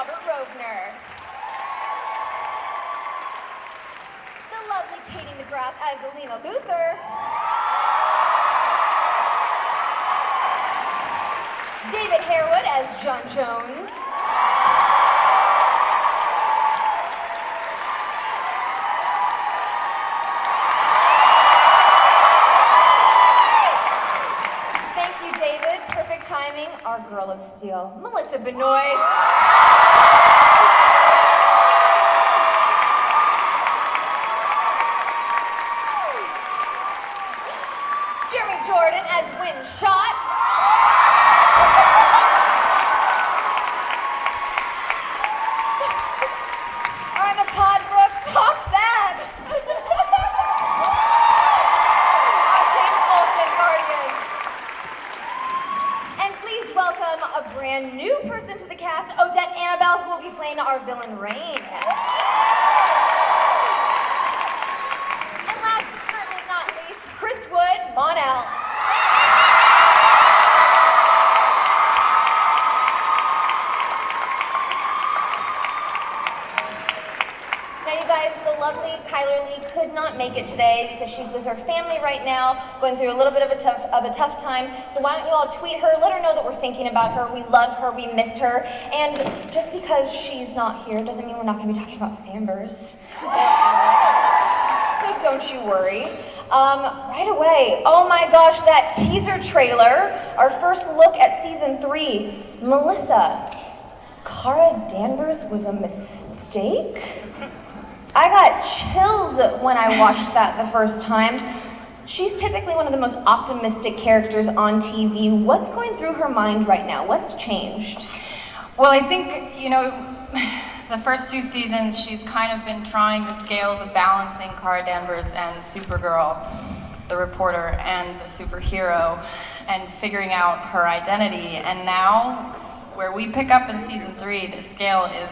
Robert Rovner. The lovely Katie McGrath as Alina Luther. David Harewood as John Jones. Thank you, David. Perfect timing. Our girl of steel, Melissa Benoist. Jeremy Jordan as Win Shot. I'm a pod Brooks. Stop that. James Olsen, Guardian. And please welcome a brand new person to the cast, Odette Annabelle, who will be playing our villain Rain. And last but certainly not least, Chris Wood, Monel. Now you guys, the lovely Kyler Lee could not make it today because she's with her family right now, going through a little bit of a tough time. So why don't you all tweet her, let her know that we're thinking about her, we love her, we miss her. And just because she's not here doesn't mean we're not going to be talking about Sanders. So don't you worry. Right away, oh my gosh, that teaser trailer, our first look at season 3. Melissa, Cara Danvers was a mistake? I got chills when I watched that the first time. She's typically one of the most optimistic characters on TV. What's going through her mind right now? What's changed? Well, I think, the first 2 seasons, she's kind of been trying the scales of balancing Cara Danvers and Supergirl, the reporter, and the superhero, and figuring out her identity. And now, where we pick up in season 3, the scale is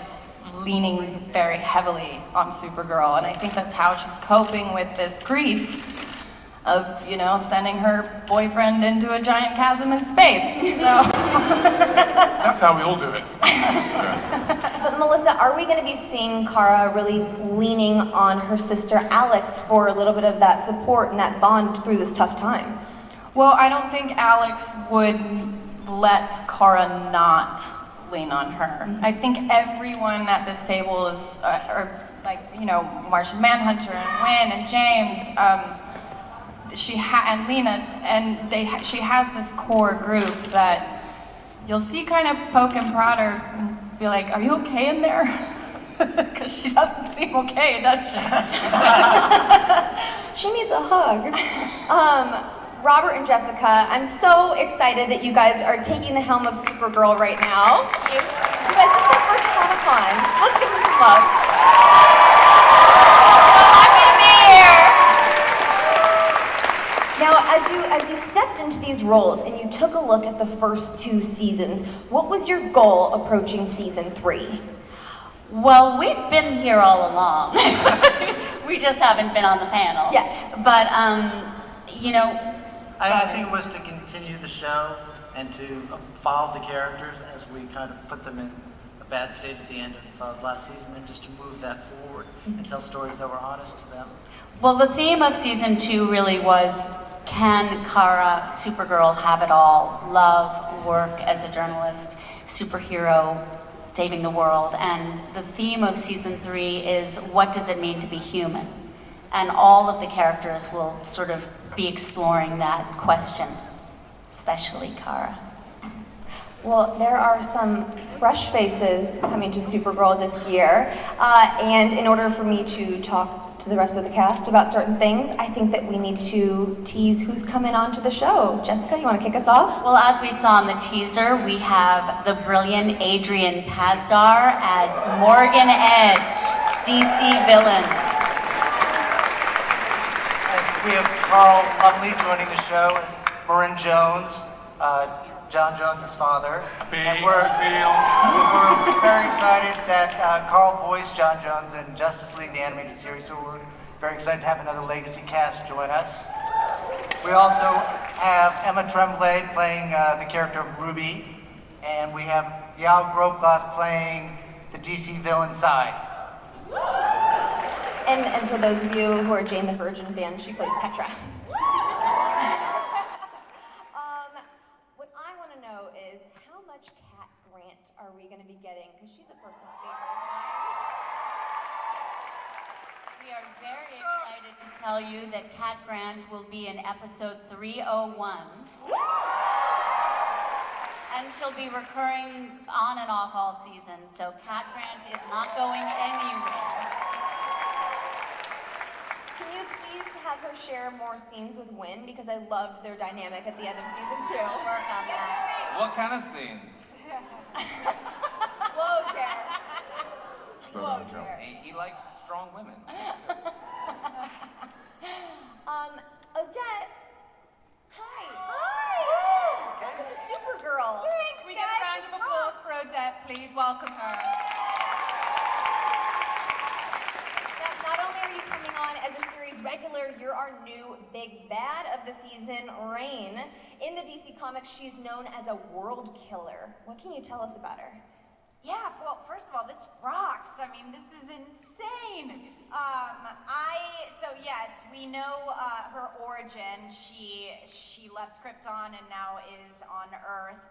leaning very heavily on Supergirl, and I think that's how she's coping with this grief of, sending her boyfriend into a giant chasm in space. So. That's how we all do it. But Melissa, are we going to be seeing Cara really leaning on her sister Alex for a little bit of that support and that bond through this tough time? Well, I don't think Alex would let Cara not lean on her. I think everyone at this table is, Martian Manhunter and Wynn and James, and Lena, and she has this core group that you'll see kind of poke and prod her and be like, "Are you okay in there?" Because she doesn't seem okay, does she? She needs a hug. Robert and Jessica, I'm so excited that you guys are taking the helm of Supergirl right now. Thank you. You guys, this is your first Comic-Con. Let's give them some love. So happy to be here. Now, as you stepped into these roles and you took a look at the first 2 seasons, what was your goal approaching season 3? Well, we've been here all along. We just haven't been on the panel. Yes. But, I think it was to continue the show and to evolve the characters as we kind of put them in a bad state at the end of last season, and just to move that forward and tell stories that were honest to them. well, the theme of season 2 really was, can Cara, Supergirl, have it all? Love, work as a journalist, superhero, saving the world. And the theme of season 3 is, what does it mean to be human? And all of the characters will sort of be exploring that question, especially Cara. Well, there are some fresh faces coming to Supergirl this year, and in order for me to talk to the rest of the cast about certain things, I think that we need to tease who's coming on to the show. Jessica, you want to kick us off? Well, as we saw in the teaser, we have the brilliant Adrian Pasdar as Morgan Edge, DC villain. We have Carl Lumley joining the show as Marin Jones, John Jones' father. And we're very excited that Carl voiced John Jones in Justice League, the animated series, so we're very excited to have another legacy cast join us. We also have Emma Tremblay playing the character of Ruby, and we have Yao Grobglas playing the DC villain side. And for those of you who are Jane the Virgin fans, she plays Petra. What I want to know is how much Cat Grant are we going to be getting? Because she's a personal favorite of mine. We are very excited to tell you that Cat Grant will be in episode 301. And she'll be recurring on and off all season, so Cat Grant is not going anywhere. Can you please have her share more scenes with Wynn? Because I loved their dynamic at the end of season 2. Work on that. What kind of scenes? Whoa, Chair. Slow Whoa, down, Joe. Chair. He likes strong women. Odette. Hi. Welcome to Supergirl. Thanks, we get a round of applause for Odette, please. Welcome her. Now, not only are you coming on as a series regular, you're our new big bad of the season, Rain. In the DC Comics, she's known as a world killer. What can you tell us about her? Yeah, well, first of all, this rocks. I mean, this is insane. So yes, we know her origin. She left Krypton and now is on Earth.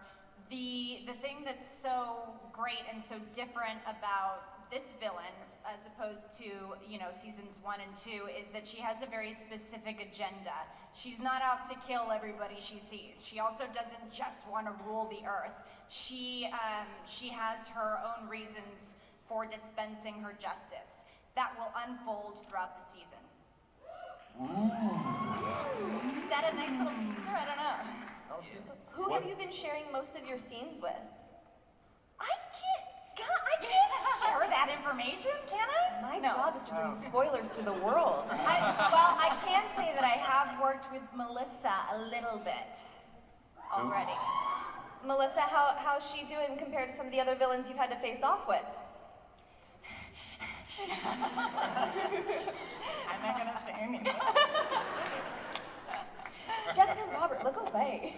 The thing that's so great and so different about this villain, as opposed to, you know, seasons 1 and 2, is that she has a very specific agenda. She's not out to kill everybody she sees. She also doesn't just want to rule the Earth. She has her own reasons for dispensing her justice that will unfold throughout the season. Is that a nice little teaser? I don't know. Who have you been sharing most of your scenes with? I can't share that information, can I? My job is to bring spoilers to the world. I can say that I have worked with Melissa a little bit already. Melissa, how's she doing compared to some of the other villains you've had to face off with? I'm not gonna say anything. Justin Robert, look away.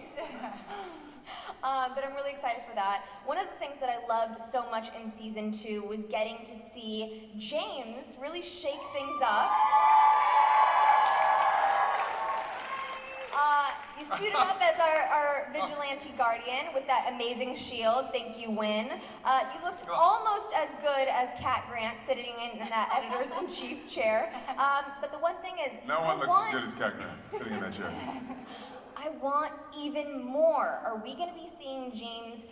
But I'm really excited for that. One of the things that I loved so much in season 2 was getting to see James really shake things up. You suited up as our vigilante guardian with that amazing shield. Thank you, Wynn. You looked almost as good as Cat Grant sitting in that editor's-in-chief chair. But the one thing is, No one looks as good as Cat Grant sitting in that chair. I want even more. Are we going to be seeing James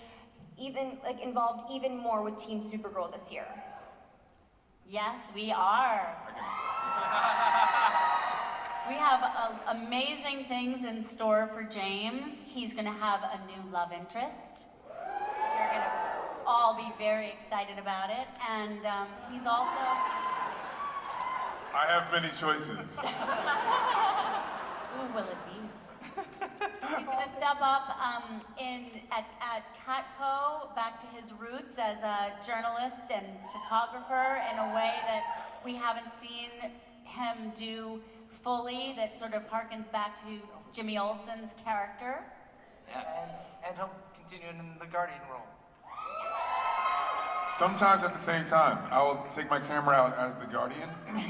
involved even more with Team Supergirl this year? Yes, we are. We have amazing things in store for James. He's going to have a new love interest. You're going to all be very excited about it. And he's also... I have many choices. Who will it be? He's going to step up at Catco back to his roots as a journalist and photographer in a way that we haven't seen him do fully, that sort of harkens back to Jimmy Olsen's character. Yes. And he'll continue in the Guardian role. Sometimes at the same time, I will take my camera out as the Guardian, and then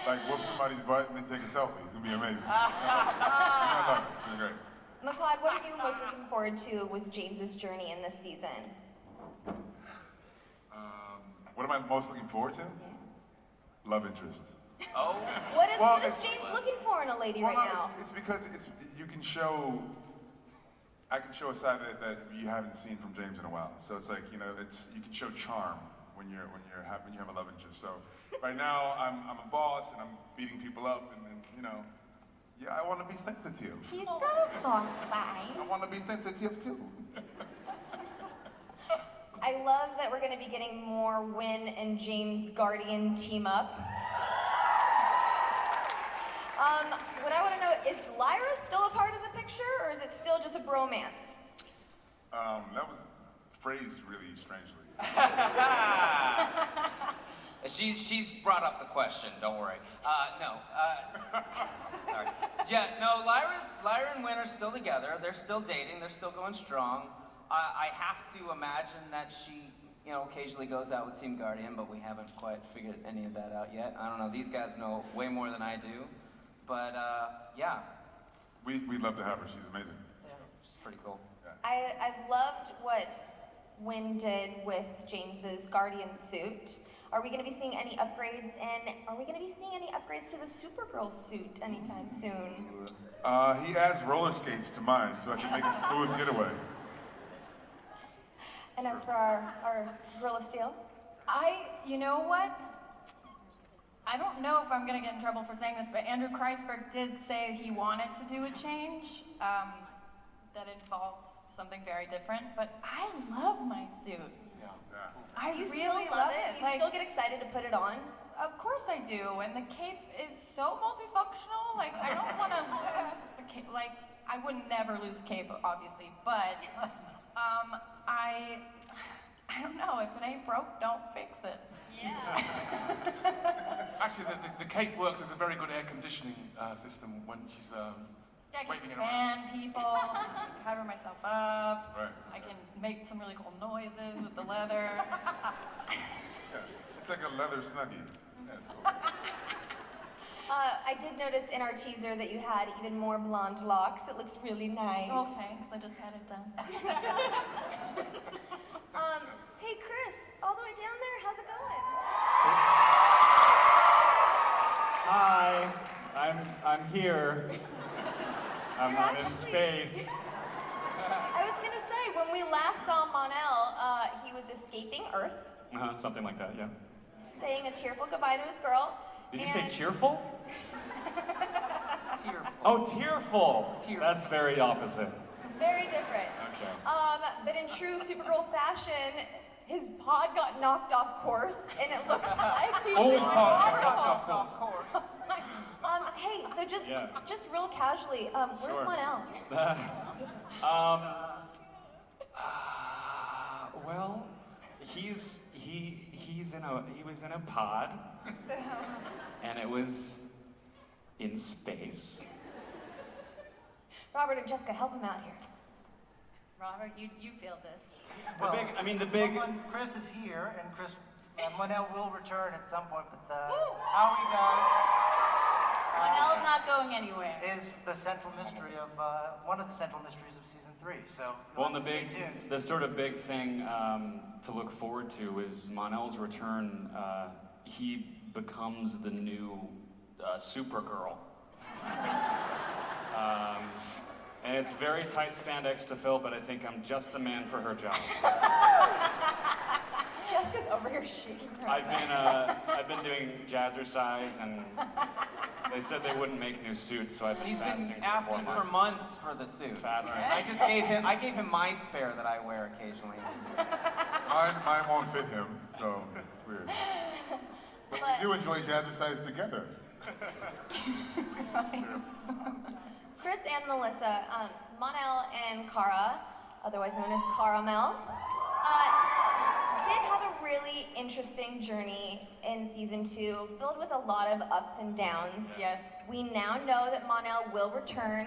like whoop somebody's butt and then take a selfie. It's gonna be amazing. I love it. It's gonna be great. McLeod, what are you most looking forward to with James's journey in this season? What am I most looking forward to? Love interest. Oh. What is it's- James looking for in a lady Well, right no, now? it's because you can show. I can show a side that you haven't seen from James in a while. So it's like, you know, you can show charm when you have a love interest. So right now I'm a boss and I'm beating people up and you know, yeah, I want to be sensitive. He's got a soft side. I want to be sensitive too. I love that we're going to be getting more Wynn and James Guardian team up. What I want to know, is Lyra still a part of the picture, or is it still just a bromance? That was phrased really strangely. She's brought up the question, don't worry. No. Sorry. Yeah, no, Lyra and Wynn are still together. They're still dating. They're still going strong. I have to imagine that she, occasionally goes out with Team Guardian, but we haven't quite figured any of that out yet. I don't know. These guys know way more than I do, but yeah, We'd love to have her. She's amazing. she's pretty cool. I've loved what Wynn did with James's Guardian suit. Are we going to be seeing any upgrades, and are we going to be seeing any upgrades to the Supergirl suit anytime soon? He adds roller skates to mine, so I can make a smooth getaway. And as for our Gorilla Steel? You know what? I don't know if I'm gonna get in trouble for saying this, but Andrew Kreisberg did say he wanted to do a change that involved something very different, but I love my suit. I Do you really still love it? it. Do you still get excited to put it on? Of course I do, and the cape is so multifunctional. Like, I don't want to lose the cape. Like, I would never lose cape, obviously, but I don't know. If it ain't broke, don't fix it. Actually, the cape works as a very good air conditioning system when she's Yeah, I waving can it around. fan people, I can cover myself up, Right. I can make some really cool noises with the leather. Yeah. It's like a leather snuggie. Yeah, it's cool. I did notice in our teaser that you had even more blonde locks. It looks really nice. Oh, thanks, I just had it done. Hey Chris, all the way down there, how's it going? Hi, I'm here. I'm You're not in actually- space. I was gonna say, when we last saw Mon-El, he was escaping Earth, Something like that, yeah. saying a tearful goodbye to his girl. Did you say and- cheerful? Tearful. Oh, tearful. Tearful. That's very opposite. Very different. Okay. But in true Supergirl fashion, his pod got knocked off course, and it looks like he Oh, was pod, horrible. of course. Hey, so just Yeah. just real casually, where's Sure. Mon-El? Well, he was in a pod, and it was in space. Robert and Jessica, help him out here. Robert, you feel this. The big. When Chris is here, and Mon-El will return at some point, but how he does Mon-El's not going anywhere. is the central mystery of one of the central mysteries of season 3. So Well, and you'll have to stay tuned. the sort of big thing to look forward to is Mon-El's return. He becomes the new Supergirl. And it's very tight spandex to fill, but I think I'm just the man for her job. Jessica's over here shaking her I've been doing jazzercise, and they said they wouldn't make new suits, so I've been He's fasting been for asking 4 for months. months for the suit. Fasting. I gave him my spare that I wear occasionally. Mine won't fit him, so it's weird. But we do enjoy jazzercise together. Chris and Melissa, Mon-El and Kara, otherwise known as Caramel, did have a really interesting journey in season 2, filled with a lot of ups and downs. Yes. We now know that Mon-El will return.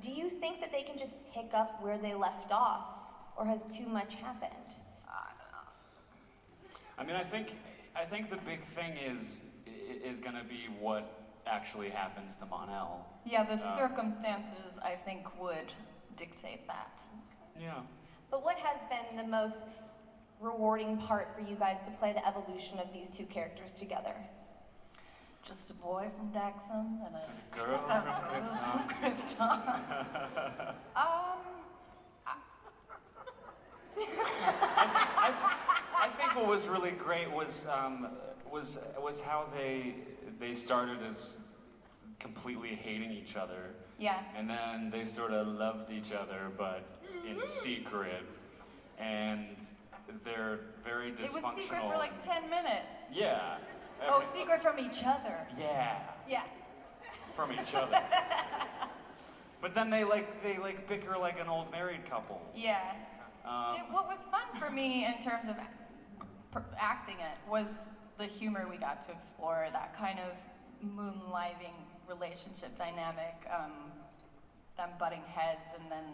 Do you think that they can just pick up where they left off, or has too much happened? I think the big thing is going to be what actually happens to Mon-El. Yeah, the circumstances, I think, would dictate that. Yeah. But what has been the most rewarding part for you guys to play the evolution of these two characters together? Just a boy from Daxam and a Girl from Krypton. I think what was really great was how they started as completely hating each other. Yeah. And then they sort of loved each other, but in secret. And they're very dysfunctional. It was secret for like 10 minutes. Yeah. Oh, secret from each other. Yeah. Yeah. From each other. But then they bicker like an old married couple. Yeah. What was fun for me in terms of acting it was the humor we got to explore, that kind of moonlighting relationship dynamic, them butting heads and then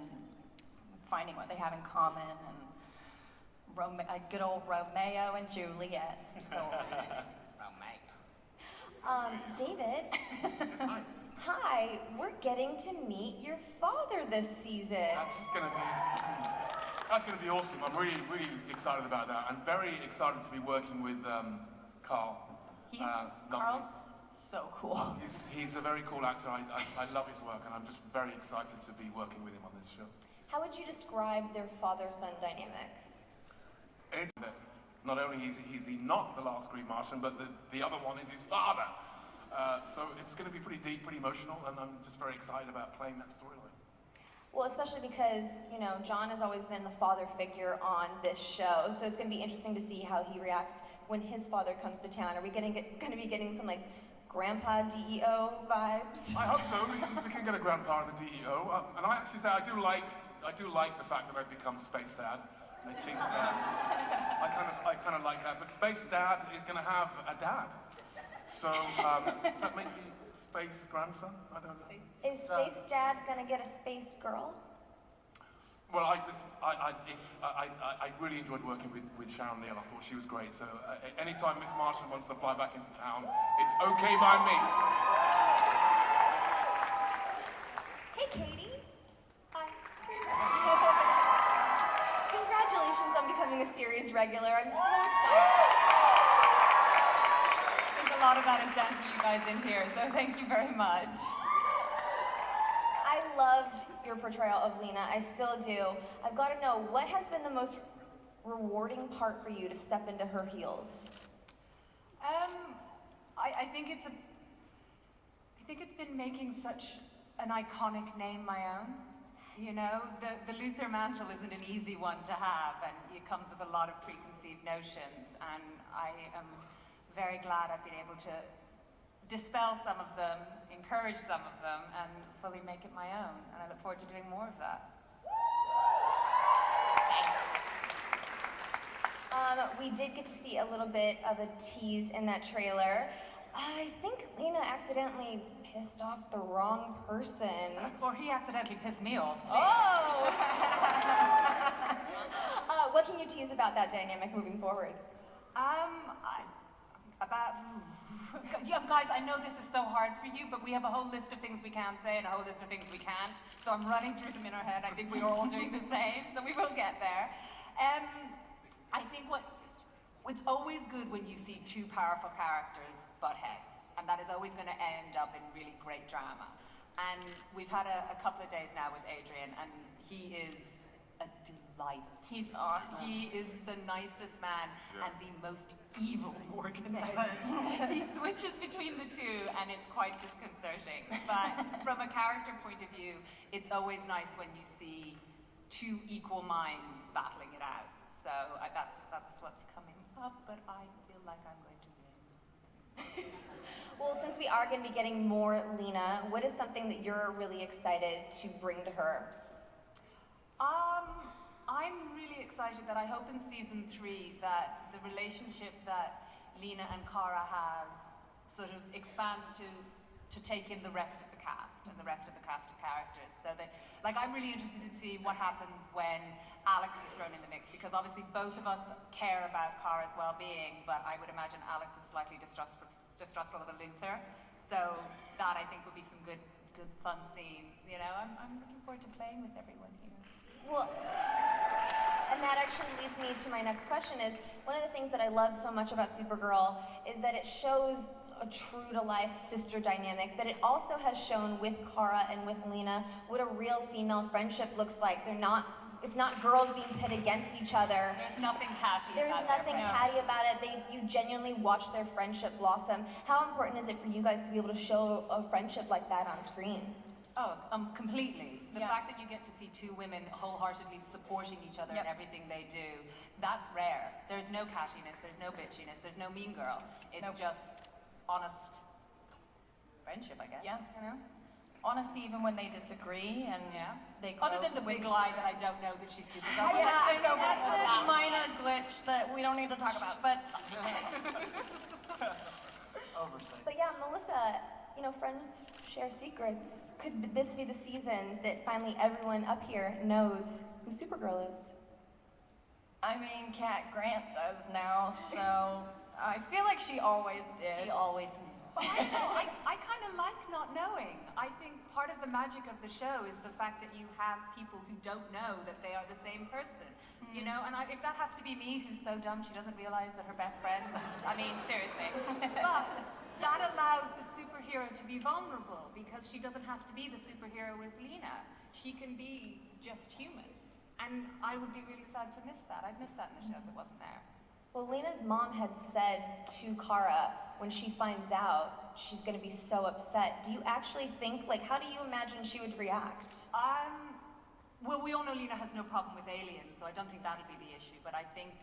finding what they have in common, and good old Romeo and Juliet story. David. Hi, we're getting to meet your father this season. That's gonna be awesome. I'm really, really excited about that. I'm very excited to be working with Carl. Carl's so cool. He's a very cool actor. I love his work, and I'm just very excited to be working with him on this show. How would you describe their father-son dynamic? Not only is he not the last Green Martian, but the other one is his father. So it's going to be pretty deep, pretty emotional, and I'm just very excited about playing that storyline. Well, especially because, John has always been the father figure on this show, so it's going to be interesting to see how he reacts when his father comes to town. Are we going to be getting some, Grandpa DEO vibes? I hope so. We can get a grandpa in the DEO. And I actually say I do like the fact that I've become Space Dad. I think I kind of like that. But Space Dad is going to have a dad. So does that make me Space Grandson? I don't know. Is Space Dad going to get a Space Girl? Well, I really enjoyed working with Sharon Neal. I thought she was great. So anytime Miss Martian wants to fly back into town, it's okay by me. Hey, Katie. Hi. Congratulations on becoming a series regular. I'm so excited. I think a lot of that is down to you guys in here, so thank you very much. I loved your portrayal of Lena. I still do. I've got to know, what has been the most rewarding part for you to step into her heels? I think it's been making such an iconic name my own. The Luther mantle isn't an easy one to have, and it comes with a lot of preconceived notions, and I am very glad I've been able to dispel some of them, encourage some of them, and fully make it my own. And I look forward to doing more of that. Thanks. We did get to see a little bit of a tease in that trailer. I think Lena accidentally pissed off the wrong person. Or he accidentally pissed me off. Oh! What can you tease about that dynamic moving forward? Guys, I know this is so hard for you, but we have a whole list of things we can say and a whole list of things we can't. So I'm running through them in our head. I think we are all doing the same, so we will get there. I think it's always good when you see two powerful characters butt heads, and that is always going to end up in really great drama. And we've had a couple of days now with Adrian, and he is a delight. He's awesome. He is the nicest man and the most evil organizer. He switches between the two, and it's quite disconcerting. But from a character point of view, it's always nice when you see two equal minds battling it out. So that's what's coming up, but I feel like I'm going to win. Well, since we are going to be getting more Lena, what is something that you're really excited to bring to her? I'm really excited that I hope in season 3 that the relationship that Lena and Cara has sort of expands to take in the rest of the cast and the rest of the cast of characters. So that, I'm really interested to see what happens when Alex is thrown in the mix, because obviously both of us care about Cara's well-being, but I would imagine Alex is slightly distrustful of Luther. So that I think would be some good fun scenes. I'm looking forward to playing with everyone here. Well, and that actually leads me to my next question is, one of the things that I love so much about Supergirl is that it shows a true-to-life sister dynamic, but it also has shown with Cara and with Lena what a real female friendship looks like. It's not girls being pit against each other. There's nothing catty There's about nothing catty about it. You genuinely watch their friendship blossom. How important is it for you guys to be able to show a friendship like that on screen? Oh, completely. The fact that you get to see two women wholeheartedly supporting each other in everything they do, that's rare. There's no cattiness, there's no bitchiness, there's no mean girl. It's just honest friendship, I guess. Yeah. Honesty even when they disagree, and they grow. Other than the big lie that I don't know that she's Supergirl. I know that's a minor glitch that we don't need to talk about, but... Oversight. But yeah, Melissa, friends share secrets. Could this be the season that finally everyone up here knows who Supergirl is? I mean, Cat Grant does now, so I feel like she always did. She always knew. But I know, I kind of like not knowing. I think part of the magic of the show is the fact that you have people who don't know that they are the same person. You know, and if that has to be me, who's so dumb she doesn't realize that her best friend is, I mean, seriously. But that allows the superhero to be vulnerable because she doesn't have to be the superhero with Lena. She can be just human. And I would be really sad to miss that. I'd miss that in the show if it wasn't there. Well, Lena's mom had said to Kara when she finds out she's going to be so upset. Do you actually think, how do you imagine she would react? Well, we all know Lena has no problem with aliens, so I don't think that'll be the issue. But I think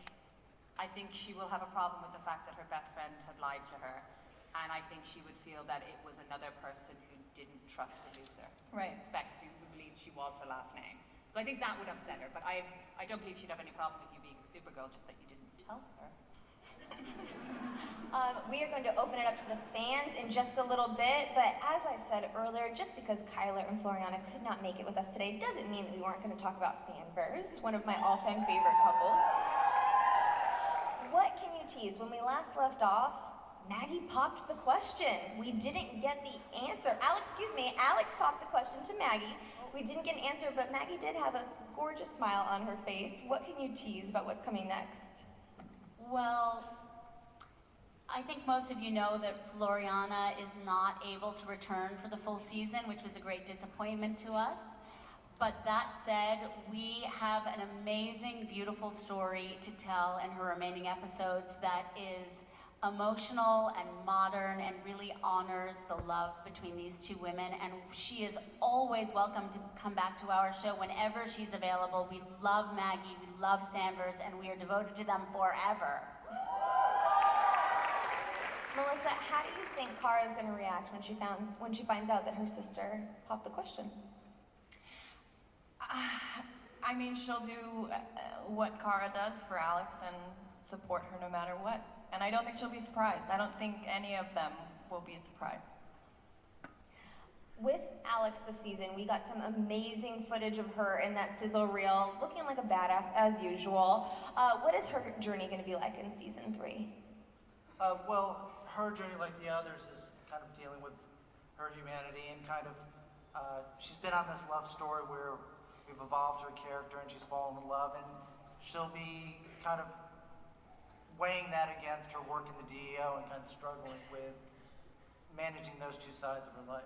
she will have a problem with the fact that her best friend had lied to her. And I think she would feel that it was another person who didn't trust the loser. Right. Who believed she was her last name. So I think that would upset her. But I don't believe she'd have any problem with you being Supergirl, just that you didn't tell her. We are going to open it up to the fans in just a little bit, but as I said earlier, just because Kyler and Floriana could not make it with us today doesn't mean that we weren't going to talk about Sandvers, one of my all-time favorite couples. What can you tease? When we last left off, Maggie popped the question. We didn't get the answer. Alex popped the question to Maggie. We didn't get an answer, but Maggie did have a gorgeous smile on her face. What can you tease about what's coming next? Well, I think most of you know that Floriana is not able to return for the full season, which was a great disappointment to us. But that said, we have an amazing, beautiful story to tell in her remaining episodes that is emotional and modern and really honors the love between these two women. And she is always welcome to come back to our show whenever she's available. We love Maggie, we love Sandvers, and we are devoted to them forever. Melissa, how do you think Kara is going to react when she finds out that her sister popped the question? I mean, she'll do what Kara does for Alex and support her no matter what. And I don't think she'll be surprised. I don't think any of them will be surprised. With Alex this season, we got some amazing footage of her in that sizzle reel, looking like a badass as usual. What is her journey going to be like in season 3? Well, her journey, like the others, is kind of dealing with her humanity and she's been on this love story where we've evolved her character and she's fallen in love, and she'll be kind of weighing that against her work in the DEO and kind of struggling with managing those two sides of her life.